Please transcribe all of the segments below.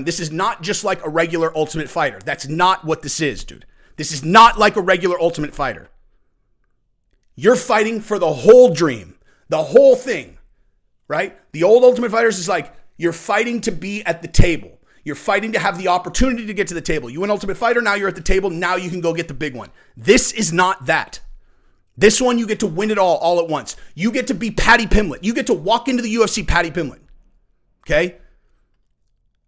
this is not just like a regular Ultimate Fighter. That's not what this is, dude. This is not like a regular Ultimate Fighter. You're fighting for the whole dream, the whole thing, right? The old Ultimate Fighters is like, you're fighting to be at the table. You're fighting to have the opportunity to get to the table. You win Ultimate Fighter, now you're at the table, now you can go get the big one. This is not that. This one, you get to win it all at once. You get to be Paddy Pimblett. You get to walk into the UFC Paddy Pimblett, okay?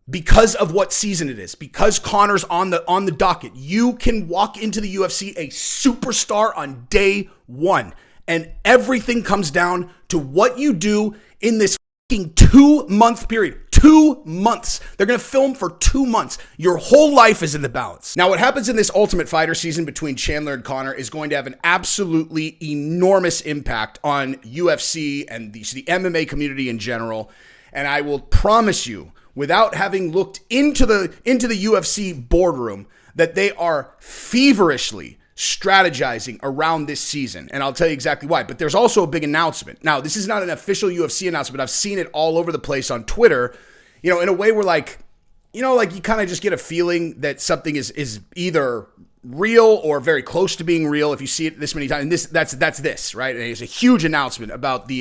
Because of what season it is, because Conor's on the docket, you can walk into the UFC a superstar on day one. And everything comes down to what you do in this 2-month period. 2 months. They're going to film for 2 months. Your whole life is in the balance. Now, what happens in this Ultimate Fighter season between Chandler and Conor is going to have an absolutely enormous impact on UFC and the MMA community in general. And I will promise you, without having looked into the UFC boardroom, that they are feverishly strategizing around this season. And I'll tell you exactly why. But there's also a big announcement. Now, this is not an official UFC announcement, but I've seen it all over the place on Twitter, in a way where like you kind of just get a feeling that something is either real or very close to being real if you see it this many times. And that's this, right? And it's a huge announcement about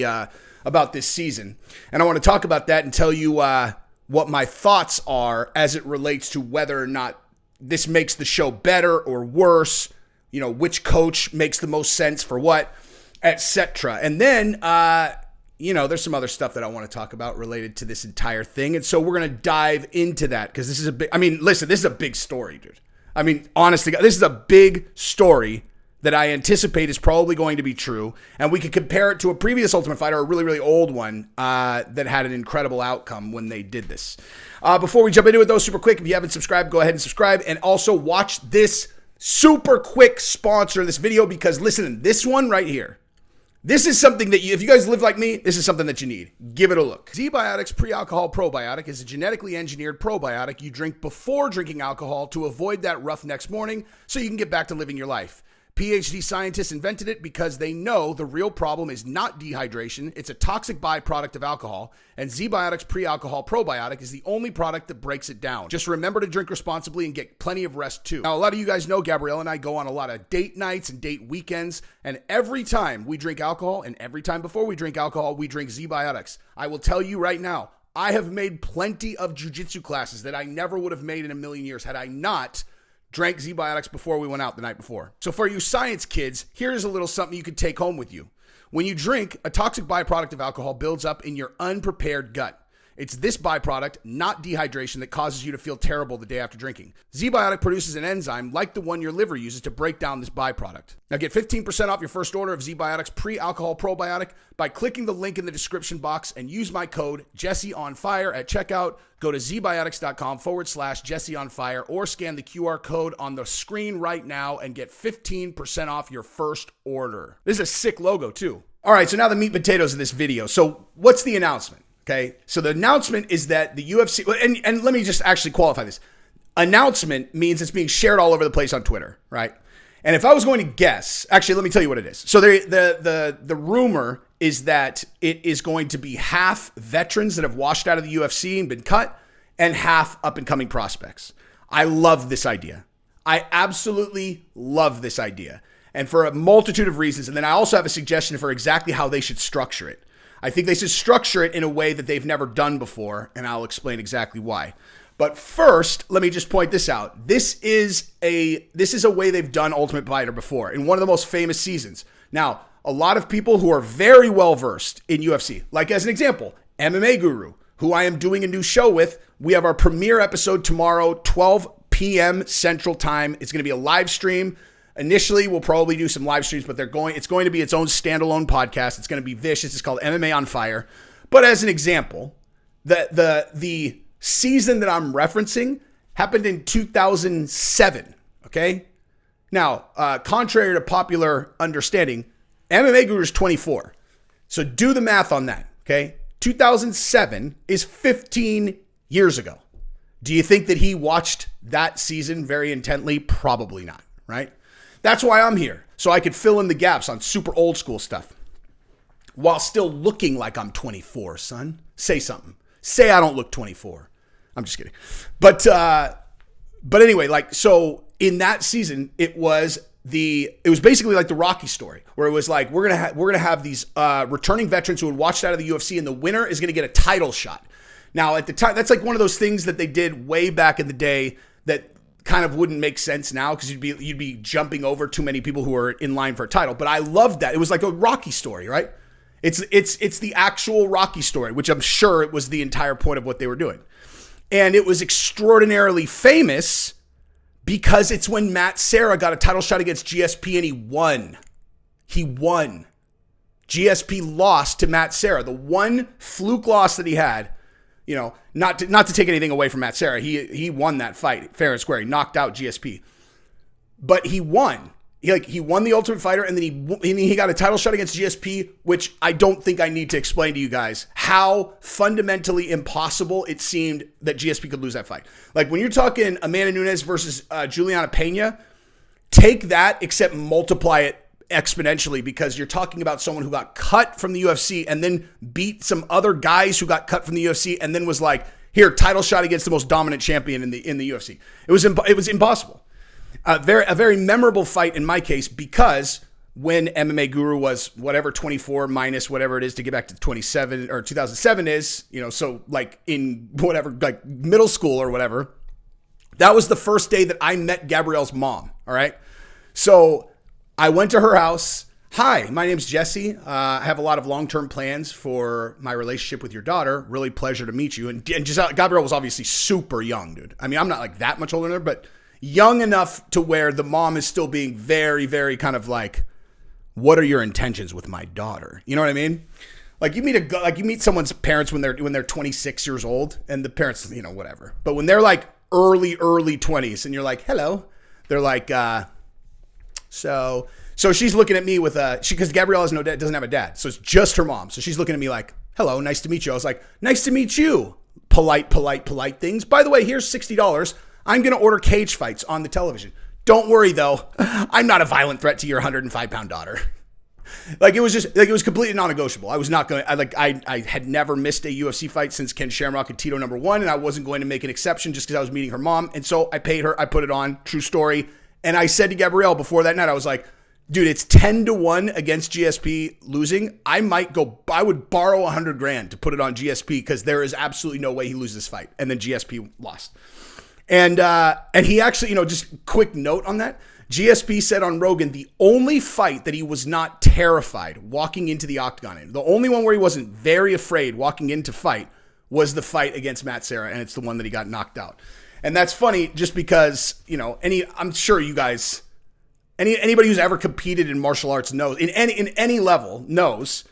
about this season. And I want to talk about that and tell you what my thoughts are as it relates to whether or not this makes the show better or worse, which coach makes the most sense for what, etc. And then, there's some other stuff that I want to talk about related to this entire thing. And so we're going to dive into that because this is this is a big story, dude. Honestly, this is a big story that I anticipate is probably going to be true. And we could compare it to a previous Ultimate Fighter, a really, really old one that had an incredible outcome when they did this. Before we jump into it, though, super quick, if you haven't subscribed, go ahead and subscribe. And also watch this super quick sponsor of this video because, listen, this one right here, this is something that if you guys live like me, this is something that you need. Give it a look. ZBiotics Pre-Alcohol Probiotic is a genetically engineered probiotic you drink before drinking alcohol to avoid that rough next morning so you can get back to living your life. PhD scientists invented it because they know the real problem is not dehydration. It's a toxic byproduct of alcohol, and ZBiotics Pre-Alcohol Probiotic is the only product that breaks it down. Just remember to drink responsibly and get plenty of rest too. Now, a lot of you guys know Gabrielle and I go on a lot of date nights and date weekends, and every time we drink alcohol and every time before we drink alcohol, we drink ZBiotics. I will tell you right now, I have made plenty of jiu-jitsu classes that I never would have made in a million years had I not drank ZBiotics before we went out the night before. So for you science kids, here's a little something you could take home with you. When you drink, a toxic byproduct of alcohol builds up in your unprepared gut. It's this byproduct, not dehydration, that causes you to feel terrible the day after drinking. ZBiotic produces an enzyme like the one your liver uses to break down this byproduct. Now get 15% off your first order of ZBiotics Pre-Alcohol Probiotic by clicking the link in the description box and use my code JesseOnFire at checkout. Go to zbiotics.com/JesseOnFire or scan the QR code on the screen right now and get 15% off your first order. This is a sick logo too. All right, so now the meat and potatoes of this video. So what's the announcement? Okay, so the announcement is that the UFC, and let me just actually qualify this. Announcement means it's being shared all over the place on Twitter, right? And if I was going to guess, actually, let me tell you what it is. So the rumor is that it is going to be half veterans that have washed out of the UFC and been cut, and half up-and-coming prospects. I love this idea. I absolutely love this idea, and for a multitude of reasons. And then I also have a suggestion for exactly how they should structure it. I think they should structure it in a way that they've never done before, and I'll explain exactly why. But first, let me just point this out. This is a way they've done Ultimate Fighter before in one of the most famous seasons. Now, a lot of people who are very well versed in UFC, like as an example, MMA Guru, who I am doing a new show with. We have our premiere episode tomorrow, 12 p.m. Central Time. It's going to be a live stream. Initially, we'll probably do some live streams, but it's going to be its own standalone podcast. It's going to be vicious. It's called MMA on Fire. But as an example, the season that I'm referencing happened in 2007, okay? Now, contrary to popular understanding, MMA Guru is 24. So do the math on that, okay? 2007 is 15 years ago. Do you think that he watched that season very intently? Probably not, right? That's why I'm here, so I could fill in the gaps on super old school stuff while still looking like I'm 24, son. Say something. Say I don't look 24. I'm just kidding. But anyway, like, so in that season, it was basically like the Rocky story, where it was like, we're gonna have these returning veterans who had watched out of the UFC, and the winner is gonna get a title shot. Now, at the time, that's like one of those things that they did way back in the day that kind of wouldn't make sense now, because you'd be jumping over too many people who are in line for a title. But I loved that. It was like a Rocky story, right? It's the actual Rocky story, which I'm sure it was the entire point of what they were doing. And it was extraordinarily famous because it's when Matt Serra got a title shot against GSP and he won. He won. GSP lost to Matt Serra. The one fluke loss that he had, you know, not to take anything away from Matt Serra. He won that fight fair and square. He knocked out GSP. But he won. He won the Ultimate Fighter, and then he got a title shot against GSP, which I don't think I need to explain to you guys how fundamentally impossible it seemed that GSP could lose that fight. Like, when you're talking Amanda Nunes versus Juliana Pena, take that, except multiply it exponentially, because you're talking about someone who got cut from the UFC and then beat some other guys who got cut from the UFC, and then was like, here, title shot against the most dominant champion in the UFC. It was impossible. A very memorable fight in my case, because when MMA Guru was whatever 24 minus whatever it is to get back to 27 or 2007 is, you know, so like in whatever, like middle school or whatever, that was the first day that I met Gabrielle's mom. All right. So I went to her house. Hi, my name's Jesse. I have a lot of long-term plans for my relationship with your daughter. Really pleasure to meet you. And just, Gabrielle was obviously super young, dude. I mean, I'm not like that much older than her, but young enough to where the mom is still being very, very kind of like, what are your intentions with my daughter? You know what I mean? Like, you meet someone's parents when they're 26 years old, and the parents, you know, whatever. But when they're like early 20s, and you're like, hello, they're like, so she's looking at me with because Gabrielle has no dad, doesn't have a dad, so it's just her mom. So she's looking at me like, hello, nice to meet you. I was like, nice to meet you. Polite things. By the way, here's $60. I'm going to order cage fights on the television. Don't worry, though. I'm not a violent threat to your 105-pound daughter. Like, it was just, like, it was completely non-negotiable. I was not going to, I had never missed a UFC fight since Ken Shamrock and Tito #1, and I wasn't going to make an exception just because I was meeting her mom. And so I paid her, I put it on, true story. And I said to Gabrielle before that night, I was like, dude, it's 10-1 against GSP losing. I would borrow $100,000 to put it on GSP, because there is absolutely no way he loses this fight. And then GSP lost. And he actually, you know, just quick note on that. GSP said on Rogan, the only fight that he was not terrified walking into the octagon in, the only one where he wasn't very afraid walking into fight, was the fight against Matt Serra. And it's the one that he got knocked out. And that's funny just because, you know, I'm sure you guys, anybody who's ever competed in martial arts knows, in any level knows,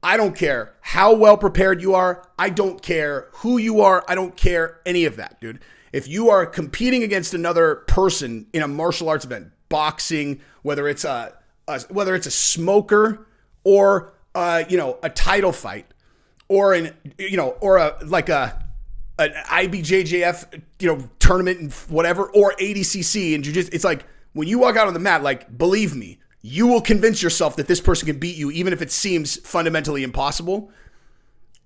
I don't care how well prepared you are. I don't care who you are. I don't care any of that, dude. If you are competing against another person in a martial arts event, boxing, whether it's a smoker or a title fight, or an IBJJF tournament and whatever, or ADCC and jiu-jitsu, it's like when you walk out on the mat, like, believe me, you will convince yourself that this person can beat you, even if it seems fundamentally impossible.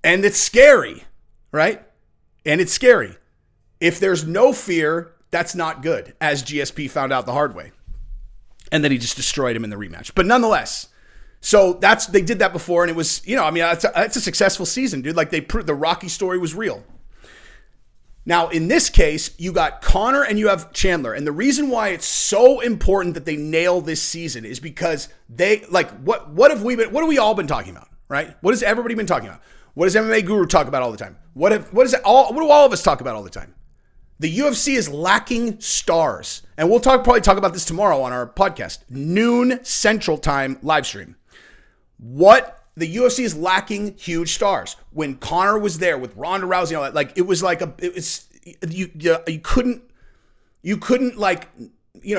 And it's scary, right? And it's scary. If there's no fear, that's not good, as GSP found out the hard way. And then he just destroyed him in the rematch. But nonetheless, so they did that before, and it was, it's a successful season, dude. Like, the Rocky story was real. Now, in this case, you got Conor and you have Chandler. And the reason why it's so important that they nail this season is because what have we all been talking about, right? What has everybody been talking about? What does MMA Guru talk about all the time? What do all of us talk about all the time? The UFC is lacking stars. And we'll probably talk about this tomorrow on our podcast, noon Central Time live stream. The UFC is lacking huge stars. When Conor was there with Ronda Rousey,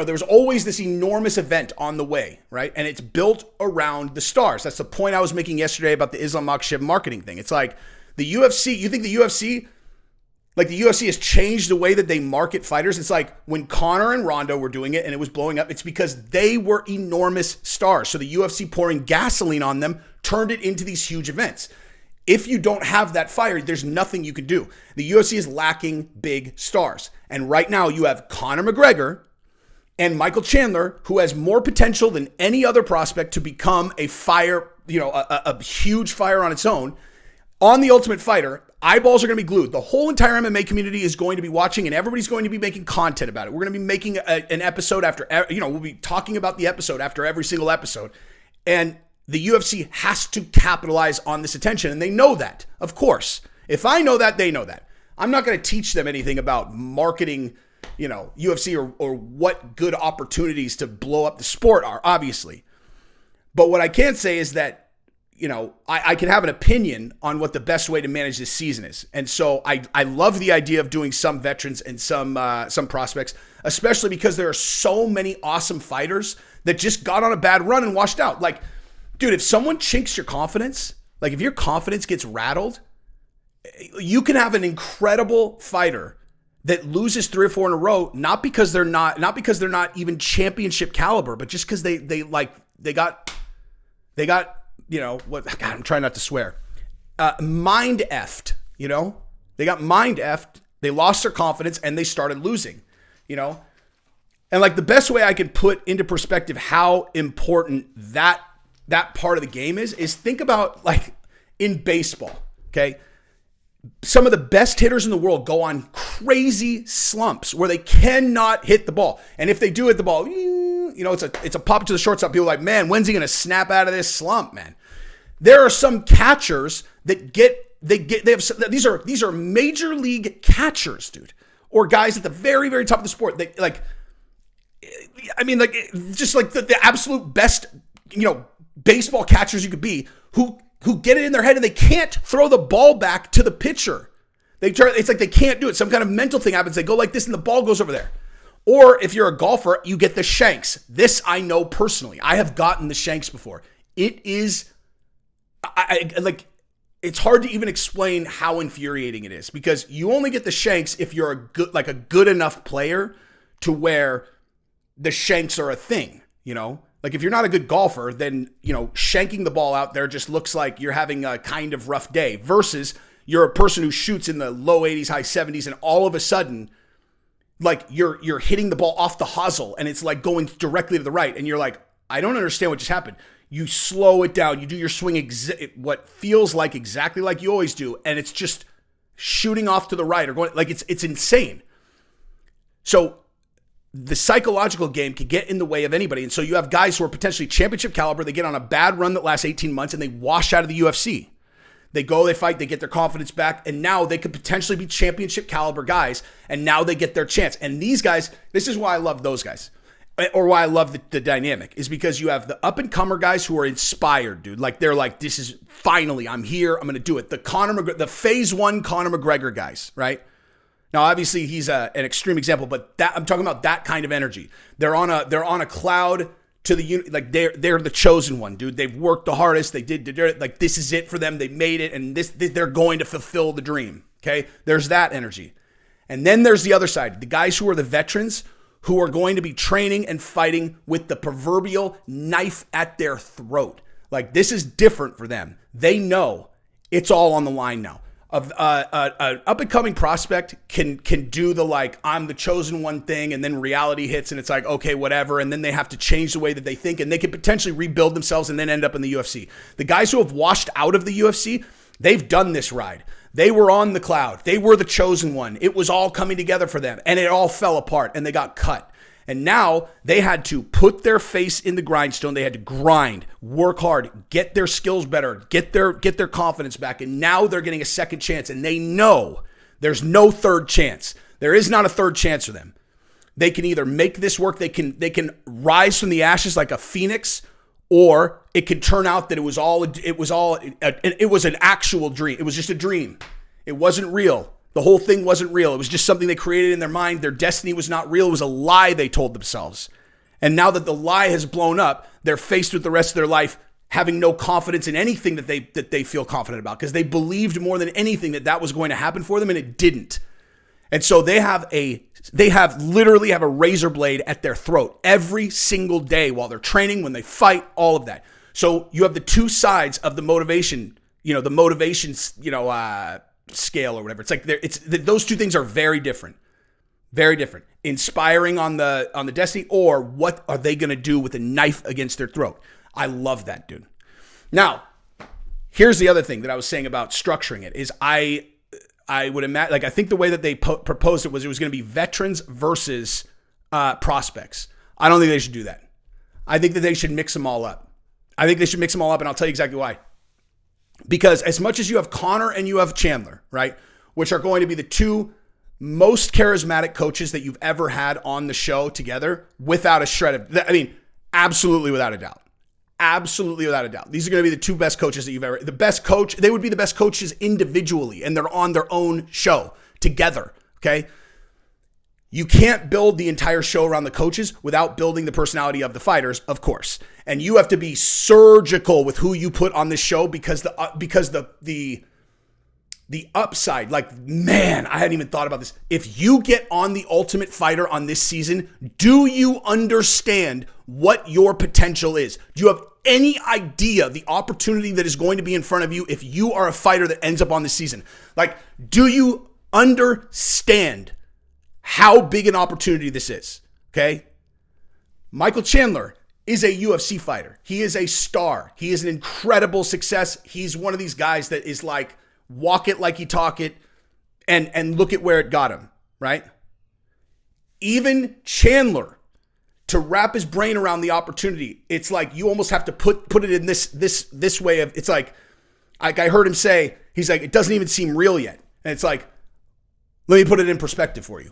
there was always this enormous event on the way, right? And it's built around the stars. That's the point I was making yesterday about the Islam Makhachev marketing thing. It's like the UFC, you think the UFC has changed the way that they market fighters? It's like when Conor and Ronda were doing it and it was blowing up, it's because they were enormous stars. So the UFC pouring gasoline on them turned it into these huge events. If you don't have that fire, there's nothing you can do. The UFC is lacking big stars. And right now you have Conor McGregor and Michael Chandler, who has more potential than any other prospect to become a fire, a huge fire on its own. On The Ultimate Fighter, eyeballs are going to be glued. The whole entire MMA community is going to be watching, and everybody's going to be making content about it. We're going to be making an episode after, we'll be talking about the episode after every single episode. And the UFC has to capitalize on this attention, and they know that, of course. If I know that, they know that. I'm not going to teach them anything about marketing, UFC or what good opportunities to blow up the sport are, obviously. But what I can say is that, I can have an opinion on what the best way to manage this season is. And so I love the idea of doing some veterans and some prospects, especially because there are so many awesome fighters that just got on a bad run and washed out. Like, dude, if someone chinks your confidence, like if your confidence gets rattled, you can have an incredible fighter that loses 3 or 4 in a row, not because they're not even championship caliber, but just because they got what? God, I'm trying not to swear. Mind effed. They got mind effed. They lost their confidence and they started losing. And like the best way I can put into perspective how important that part of the game is think about like in baseball, okay? Some of the best hitters in the world go on crazy slumps where they cannot hit the ball. And if they do hit the ball, it's a pop to the shortstop. People are like, man, when's he going to snap out of this slump, man? There are some catchers that these are major league catchers, dude, or guys at the very, very top of the sport. They just like the absolute best, baseball catchers you could be who get it in their head and they can't throw the ball back to the pitcher. It's like they can't do it. Some kind of mental thing happens. They go like this and the ball goes over there. Or if you're a golfer, you get the shanks. This I know personally. I have gotten the shanks before. It is, it's hard to even explain how infuriating it is because you only get the shanks if you're a good enough player to where the shanks are a thing, Like if you're not a good golfer, then, shanking the ball out there just looks like you're having a kind of rough day versus you're a person who shoots in the low 80s, high 70s, and all of a sudden, like you're hitting the ball off the hosel and it's like going directly to the right. And you're like, I don't understand what just happened. You slow it down. You do your swing what feels like exactly like you always do. And it's just shooting off to the right or going like it's insane. So the psychological game can get in the way of anybody. And so you have guys who are potentially championship caliber. They get on a bad run that lasts 18 months and they wash out of the UFC. They go, they fight, they get their confidence back, and now they could potentially be championship caliber guys, and now they get their chance. And these guys, this is why I love those guys, or why I love the dynamic, is because you have the up-and-comer guys who are inspired, dude. Like, they're like, this is, finally, I'm here, I'm going to do it. The phase 1 Conor McGregor guys, right? Now, obviously, he's an extreme example, but I'm talking about that kind of energy. They're on a cloud to like they're the chosen one, dude. They've worked the hardest. They did like this is it for them. They made it, and they're going to fulfill the dream. Okay, there's that energy, and then there's the other side, the guys who are the veterans who are going to be training and fighting with the proverbial knife at their throat. Like this is different for them. They know it's all on the line now. An up-and-coming prospect can do the like, I'm the chosen one thing, and then reality hits and it's like, okay, whatever, and then they have to change the way that they think, and they can potentially rebuild themselves and then end up in the UFC. The guys who have washed out of the UFC, they've done this ride. They were on the cloud. They were the chosen one. It was all coming together for them, and it all fell apart, and they got cut. And now they had to put their face in the grindstone. They had to grind, work hard, get their skills better, get their confidence back. And now they're getting a second chance. And they know there's no third chance. There is not a third chance for them. They can either make this work. They can rise from the ashes like a phoenix, or it could turn out that it was an actual dream. It was just a dream. It wasn't real. The whole thing wasn't real. It was just something they created in their mind. Their destiny was not real. It was a lie they told themselves. And now that the lie has blown up, they're faced with the rest of their life having no confidence in anything that they feel confident about, because they believed more than anything that was going to happen for them, and it didn't. And so they literally have a razor blade at their throat every single day while they're training, when they fight, all of that. So you have the two sides of the motivation, the motivation, scale or whatever. It's like those two things are very different. Very different. Inspiring on the destiny, or what are they going to do with a knife against their throat? I love that, dude. Now, here's the other thing that I was saying about structuring it is I would imagine, like, I think the way that they proposed it was going to be veterans versus prospects. I don't think they should do that. I think that they should mix them all up. And I'll tell you exactly why. Because as much as you have Conor and you have Chandler, right, which are going to be the two most charismatic coaches that you've ever had on the show together, without a shred of, absolutely without a doubt. Absolutely without a doubt. These are going to be the two best coaches that you've ever, they would be the best coaches individually, and they're on their own show together, okay? You can't build the entire show around the coaches without building the personality of the fighters, of course. And you have to be surgical with who you put on this show because the upside, like, man, I hadn't even thought about this. If you get on the Ultimate Fighter on this season, do you understand what your potential is? Do you have any idea the opportunity that is going to be in front of you if you are a fighter that ends up on this season? Like, do you understand how big an opportunity this is? Okay? Michael Chandler is a UFC fighter. He is a star. He is an incredible success. He's one of these guys that is like, walk it like you talk it, and look at where it got him, right? Even Chandler, to wrap his brain around the opportunity, it's like you almost have to put it in this way of, it's like I heard him say, he's like, it doesn't even seem real yet. And it's like, let me put it in perspective for you.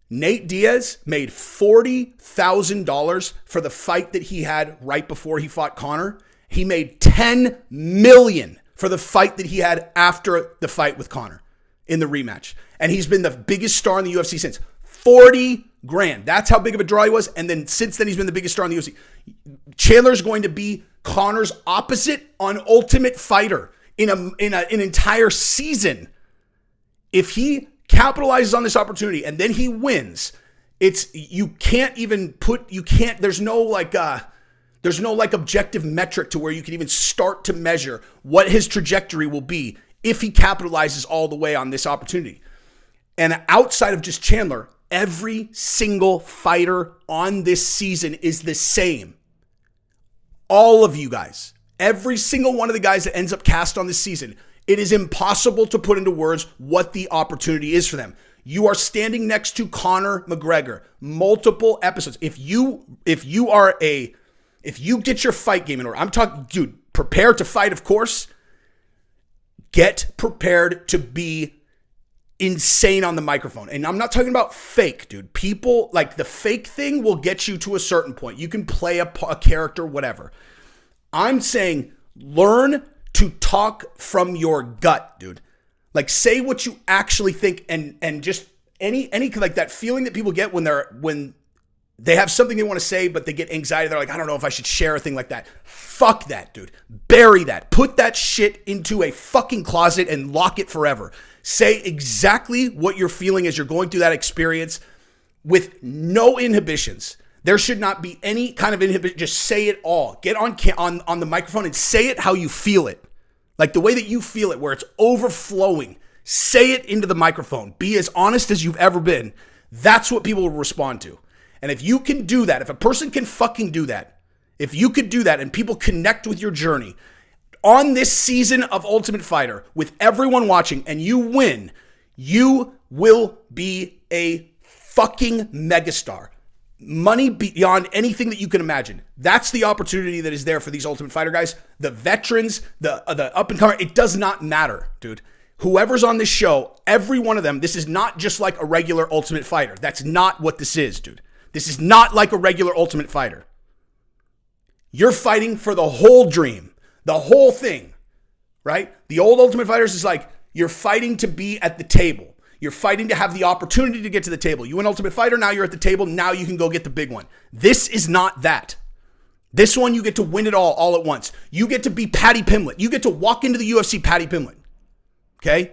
Nate Diaz made $40,000 for the fight that he had right before he fought Conor. He made $10 million for the fight that he had after the fight with Conor in the rematch. And he's been the biggest star in the UFC since. 40 grand. That's how big of a draw he was. And then since then, he's been the biggest star in the UFC. Chandler's going to be Conor's opposite on Ultimate Fighter in an entire season. If he capitalizes on this opportunity and then he wins, there's no objective metric to where you can even start to measure what his trajectory will be if he capitalizes all the way on this opportunity. And outside of just Chandler, every single fighter on this season is the same. All of you guys, every single one of the guys that ends up cast on this season, it is impossible to put into words what the opportunity is for them. You are standing next to Conor McGregor, multiple episodes. If you get your fight game in order, I'm talking, dude, prepare to fight, of course. Get prepared to be insane on the microphone. And I'm not talking about fake, dude. People, like, the fake thing will get you to a certain point. You can play a character, whatever. I'm saying learn to talk from your gut, dude. Like, say what you actually think, and just any like that feeling that people get when they have something they want to say, but they get anxiety. They're like, I don't know if I should share a thing like that. Fuck that, dude. Bury that. Put that shit into a fucking closet and lock it forever. Say exactly what you're feeling as you're going through that experience with no inhibitions. There should not be any kind of inhibition. Just say it all. Get on the microphone and say it how you feel it. Like the way that you feel it, where it's overflowing. Say it into the microphone. Be as honest as you've ever been. That's what people will respond to. And if you can do that, if a person can fucking do that, if you could do that and people connect with your journey on this season of Ultimate Fighter with everyone watching and you win, you will be a fucking megastar. Money beyond anything that you can imagine. That's the opportunity that is there for these Ultimate Fighter guys. The veterans, the up and comer, it does not matter, dude. Whoever's on this show, every one of them, this is not just like a regular Ultimate Fighter. That's not what this is, dude. This is not like a regular Ultimate Fighter. You're fighting for the whole dream, the whole thing, right? The old Ultimate Fighters is like, you're fighting to be at the table. You're fighting to have the opportunity to get to the table. You win Ultimate Fighter, now you're at the table, now you can go get the big one. This is not that. This one, you get to win it all at once. You get to be Paddy Pimblett. You get to walk into the UFC Paddy Pimblett, okay?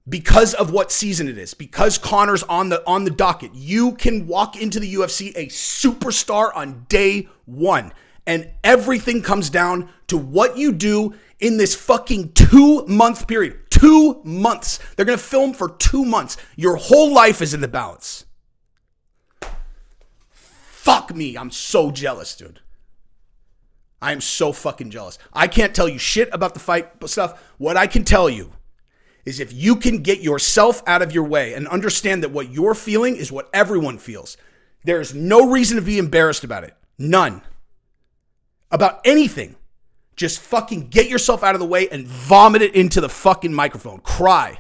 Because of what season it is, because Conor's on the docket, you can walk into the UFC a superstar on day one. And everything comes down to what you do in this fucking 2-month period. 2 months. They're going to film for 2 months. Your whole life is in the balance. Fuck me. I'm so jealous, dude. I am so fucking jealous. I can't tell you shit about the fight stuff. What I can tell you is if you can get yourself out of your way and understand that what you're feeling is what everyone feels, there's no reason to be embarrassed about it. None. About anything. Just fucking get yourself out of the way and vomit it into the fucking microphone. Cry.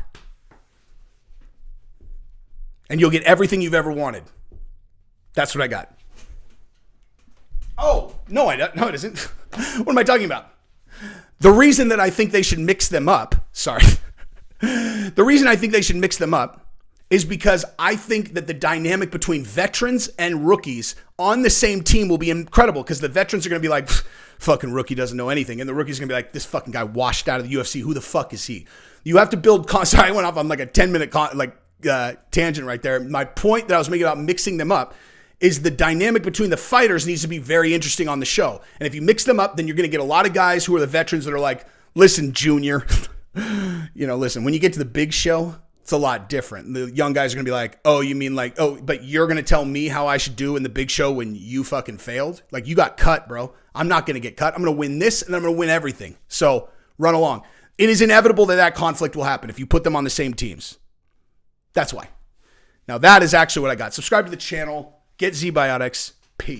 And you'll get everything you've ever wanted. That's what I got. Oh, no, it isn't. What am I talking about? The reason that I think they should mix them up, the reason I think they should mix them up is because I think that the dynamic between veterans and rookies on the same team will be incredible because the veterans are going to be like, fucking rookie doesn't know anything. And the rookie's going to be like, this fucking guy washed out of the UFC. Who the fuck is he? You have to build, sorry, I went off on like a 10-minute tangent right there. My point that I was making about mixing them up is the dynamic between the fighters needs to be very interesting on the show. And if you mix them up, then you're going to get a lot of guys who are the veterans that are like, listen, Junior, listen, when you get to the big show, it's a lot different. The young guys are going to be like, oh, you mean like, oh, but you're going to tell me how I should do in the big show when you fucking failed? Like, you got cut, bro. I'm not going to get cut. I'm going to win this and I'm going to win everything. So run along. It is inevitable that conflict will happen if you put them on the same teams. That's why. Now, that is actually what I got. Subscribe to the channel. Get Z-Biotics. Peace.